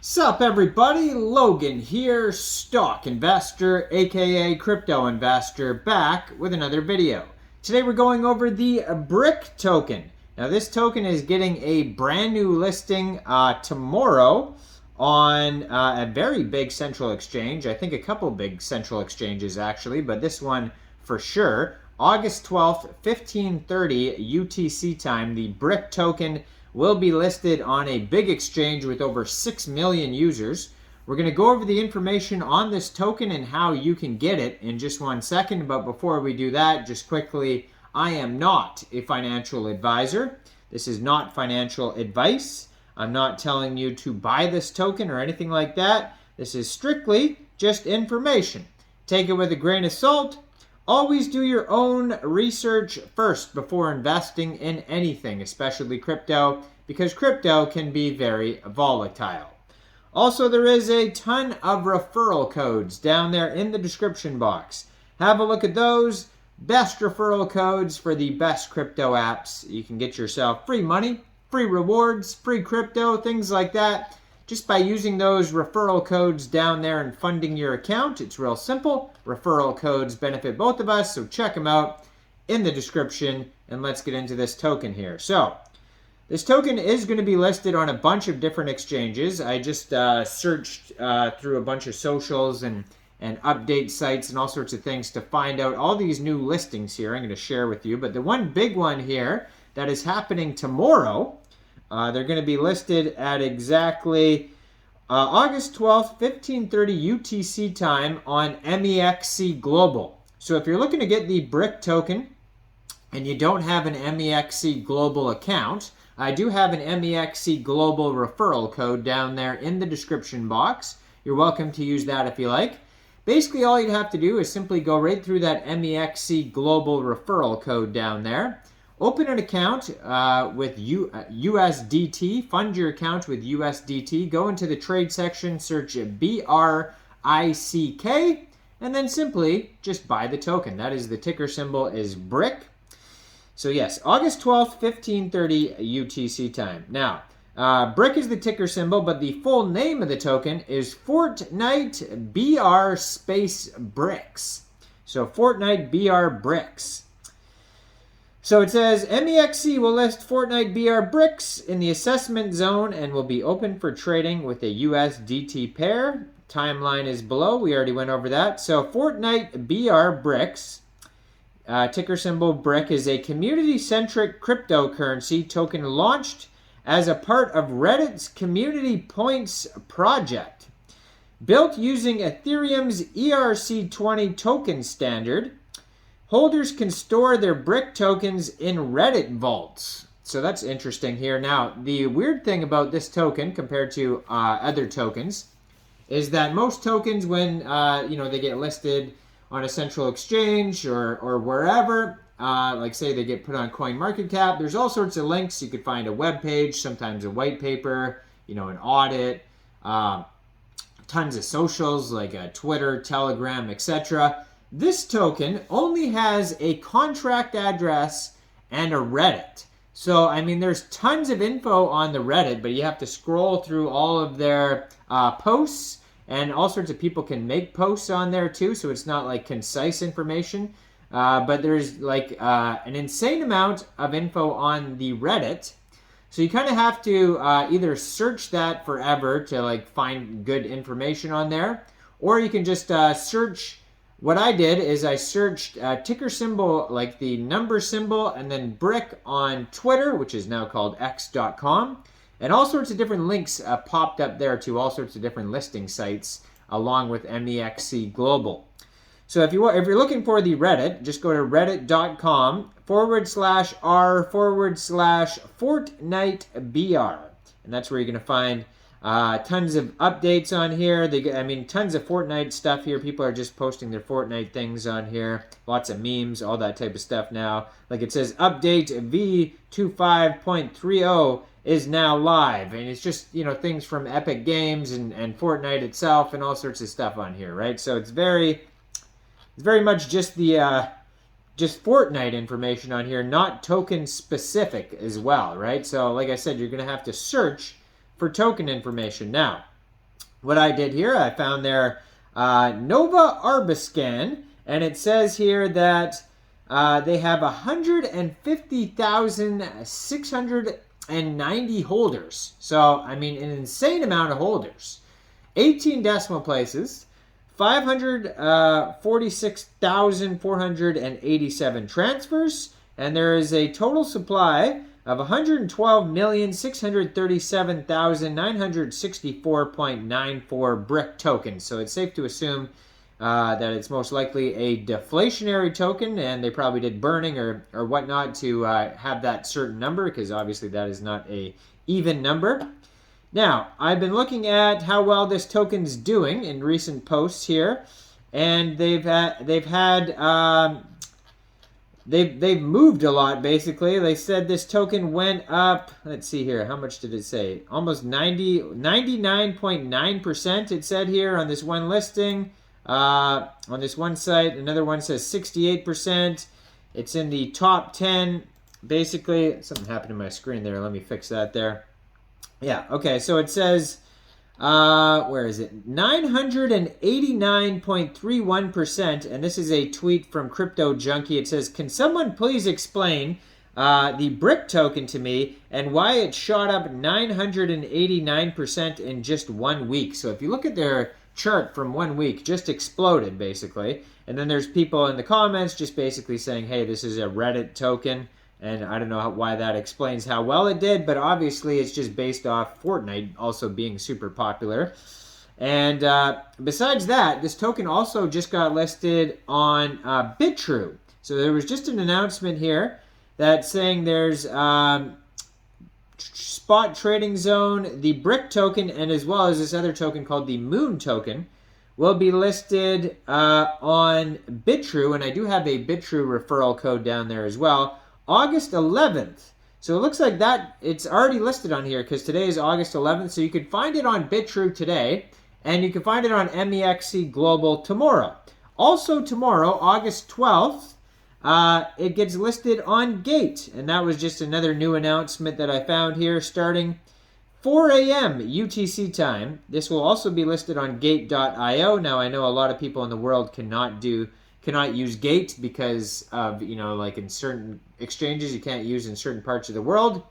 Sup everybody, Logan here, stock investor, aka crypto investor, back with another video. Today we're going over the BRIC token. Now this token is getting a brand new listing tomorrow on a very big central exchange. I think a couple big central exchanges actually, but this one for sure. August 12th, 1530 UTC time, the BRIC token will be listed on a big exchange with over 6 million users. We're going to go over the information on this token and how you can get it in just 1 second. But before we do that, just quickly, I am not a financial advisor. This is not financial advice. I'm not telling you to buy this token or anything like that. This is strictly just information. Take it with a grain of salt. Always do your own research first before investing in anything, especially crypto, because crypto can be very volatile. Also, there is a ton of referral codes down there in the description box. Have a look at those. Best referral codes for the best crypto apps. You can get yourself free money, free rewards, free crypto, things like that. Just by using those referral codes down there and funding your account. It's real simple. Referral codes benefit both of us, so check them out in the description. And let's get into this token here. So, this token is going to be listed on a bunch of different exchanges. I just searched through a bunch of socials and update sites and all sorts of things to find out all these new listings here I'm going to share with you. But the one big one here that is happening tomorrow, they're going to be listed at exactly August 12th, 1530 UTC time on Mexc Global. So if you're looking to get the BRIC token and you don't have an Mexc Global account, I do have an Mexc Global referral code down there in the description box. You're welcome to use that if you like. Basically, all you'd have to do is simply go right through that Mexc Global referral code down there. Open an account with USDT. Fund your account with USDT. Go into the trade section, search BRICK, and then simply just buy the token. That is, the ticker symbol is BRIC. So yes, August 12th, 1530 UTC time. Now, BRIC is the ticker symbol, but the full name of the token is FortNiteBR space BRICS. So FortNiteBR BRICS. So it says, Mexc will list FortNiteBR BRICS in the assessment zone and will be open for trading with a USDT pair. Timeline is below. We already went over that. So FortNiteBR BRICS, ticker symbol BRIC, is a community-centric cryptocurrency token launched as a part of Reddit's Community Points project. Built using Ethereum's ERC20 token standard, holders can store their BRIC tokens in Reddit vaults. So that's interesting here. Now, the weird thing about this token compared to other tokens is that most tokens, when they get listed on a central exchange or wherever, like say they get put on CoinMarketCap, there's all sorts of links. You could find a web page, sometimes a white paper, an audit, tons of socials like Twitter, Telegram, etc. This token only has a contract address and a Reddit. So, I mean, there's tons of info on the Reddit, but you have to scroll through all of their posts, and all sorts of people can make posts on there too, so it's not like concise information. But there's like an insane amount of info on the Reddit. So you kind of have to either search that forever to like find good information on there, or you can just search. What I did is I searched ticker symbol, like the number symbol, and then BRIC on Twitter, which is now called X.com. And all sorts of different links popped up there to all sorts of different listing sites, along with Mexc Global. So if you're looking for the Reddit, just go to reddit.com/r/FortNiteBR. And that's where you're going to find tons of updates on here. Tons of Fortnite stuff here. People are just posting their Fortnite things on here. Lots of memes, all that type of stuff now. Like it says, update V25.30 is now live. And it's just, things from Epic Games and Fortnite itself and all sorts of stuff on here, right? So it's very much just the just Fortnite information on here, not token specific as well, right? So like I said, you're going to have to search for token information. Now, what I did here, I found their Nova Arbiscan, and it says here that they have 150,690 holders. So, I mean, an insane amount of holders. 18 decimal places, 546,487 transfers, and there is a total supply of 112,637,964.94 BRIC tokens. So it's safe to assume that it's most likely a deflationary token, and they probably did burning or whatnot to have that certain number, because obviously that is not a even number. Now, I've been looking at how well this token's doing in recent posts here, and they've moved a lot, basically. They said this token went up, let's see here, how much did it say? Almost 99.9% it said here on this one listing. On this one site, another one says 68%. It's in the top 10. Basically, something happened to my screen there. Let me fix that there. Yeah, okay, so it says, where is it? 989.31%, and this is a tweet from Crypto Junkie. It says, can someone please explain the BRIC token to me and why it shot up 989% in just 1 week? So if you look at their chart from 1 week, just exploded, basically. And then there's people in the comments just basically saying, hey, this is a Reddit token. And I don't know why that explains how well it did, but obviously it's just based off Fortnite also being super popular. And besides that, this token also just got listed on Bitrue. So there was just an announcement here that's saying there's spot trading zone, the BRIC token, and as well as this other token called the Moon token will be listed on Bitrue. And I do have a Bitrue referral code down there as well. August 11th. So it looks like that it's already listed on here because today is August 11th. So you could find it on Bitrue today, and you can find it on Mexc Global tomorrow. Also tomorrow, August 12th, it gets listed on Gate, and that was just another new announcement that I found here starting 4 a.m. UTC time. This will also be listed on Gate.io. Now I know a lot of people in the world cannot use Gate because of, like in certain exchanges you can't use in certain parts of the world.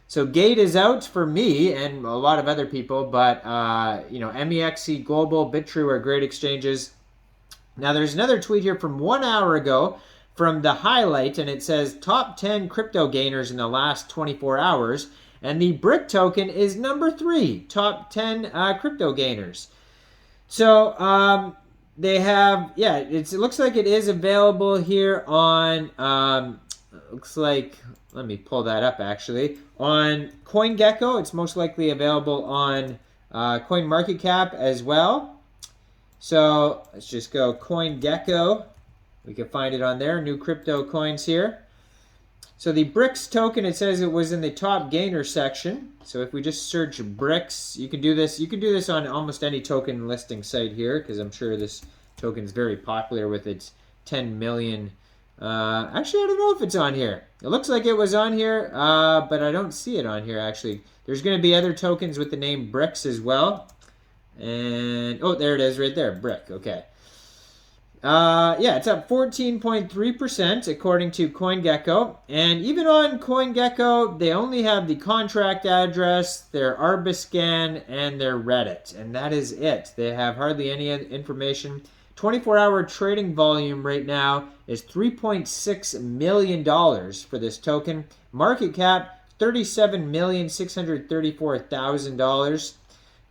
So Gate is out for me and a lot of other people, but Mexc Global, Bitrue are great exchanges. Now there's another tweet here from 1 hour ago from The Highlight, and it says top 10 crypto gainers in the last 24 hours, and the BRIC token is number 3, top 10 crypto gainers. So they have, it looks like it is available here on, looks like, let me pull that up actually, on CoinGecko. It's most likely available on CoinMarketCap as well. So let's just go CoinGecko. We can find it on there, new crypto coins here. So the BRICS token, it says it was in the top gainer section. So if we just search BRICS, you can do this. You can do this on almost any token listing site here, because I'm sure this token is very popular with its 10 million. Actually, I don't know if it's on here. It looks like it was on here, but I don't see it on here actually. There's going to be other tokens with the name BRICS as well. And, oh, there it is right there, BRIC, okay. It's up 14.3% according to CoinGecko. And even on CoinGecko, they only have the contract address, their Arbiscan, and their Reddit. And that is it. They have hardly any information. 24-hour trading volume right now is $3.6 million for this token. Market cap, $37,634,000.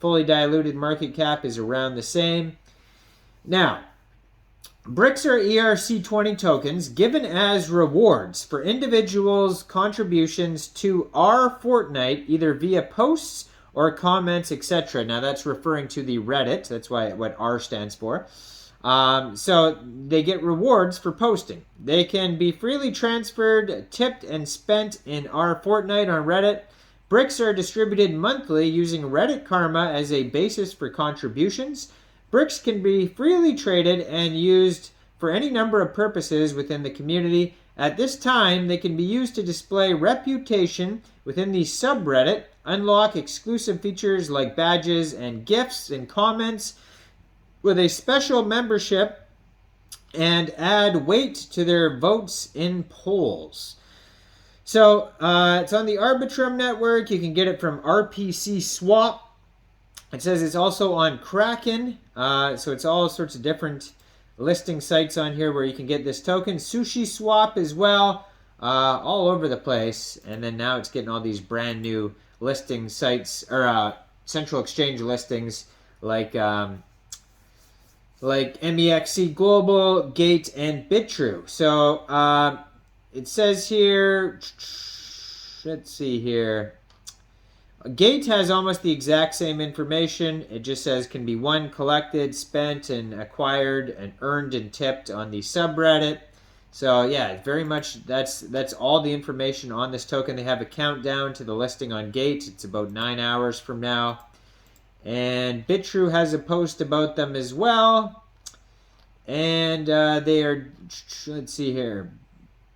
Fully diluted market cap is around the same. Now, BRICS are ERC20 tokens given as rewards for individuals' contributions to our Fortnite, either via posts or comments, etc. Now that's referring to the Reddit. That's what R stands for. So they get rewards for posting. They can be freely transferred, tipped, and spent in our Fortnite on Reddit. BRICS are distributed monthly using Reddit Karma as a basis for contributions. BRICS can be freely traded and used for any number of purposes within the community. At this time, they can be used to display reputation within the subreddit unlock exclusive features like badges and gifts and comments with a special membership and add weight to their votes in polls. So it's on the Arbitrum network. You can get it from RPC Swap. It says it's also on Kraken. So it's all sorts of different listing sites on here where you can get this token. Sushi Swap as well. All over the place. And then now it's getting all these brand new listing sites, or central exchange listings like Mexc Global, Gate, and Bitrue. So it says here, let's see here. Gate has almost the exact same information. It just says can be won, collected, spent, and acquired, and earned and tipped on the subreddit. So yeah, very much that's all the information on this token. They have a countdown to the listing on Gate. It's about 9 hours from now. And Bitrue has a post about them as well. And they are, let's see here,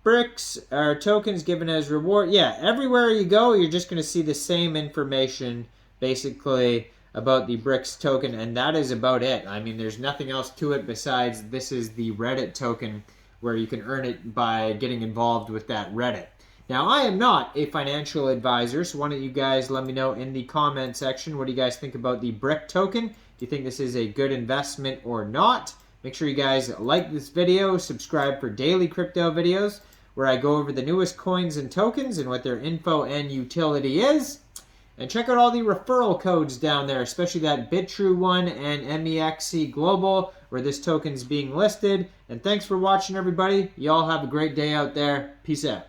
bricks are tokens given as reward. Yeah, everywhere you go, you're just going to see the same information basically about the bricks token, and that is about it. I mean, there's nothing else to it besides this is the Reddit token where you can earn it by getting involved with that Reddit. Now, I am not a financial advisor, so why don't you guys let me know in the comment section, what do you guys think about the brick token? Do you think this is a good investment or not? Make sure you guys like this video, subscribe for daily crypto videos where I go over the newest coins and tokens and what their info and utility is. And check out all the referral codes down there, especially that Bitrue one and Mexc Global, where this token's being listed. And thanks for watching, everybody. Y'all have a great day out there. Peace out.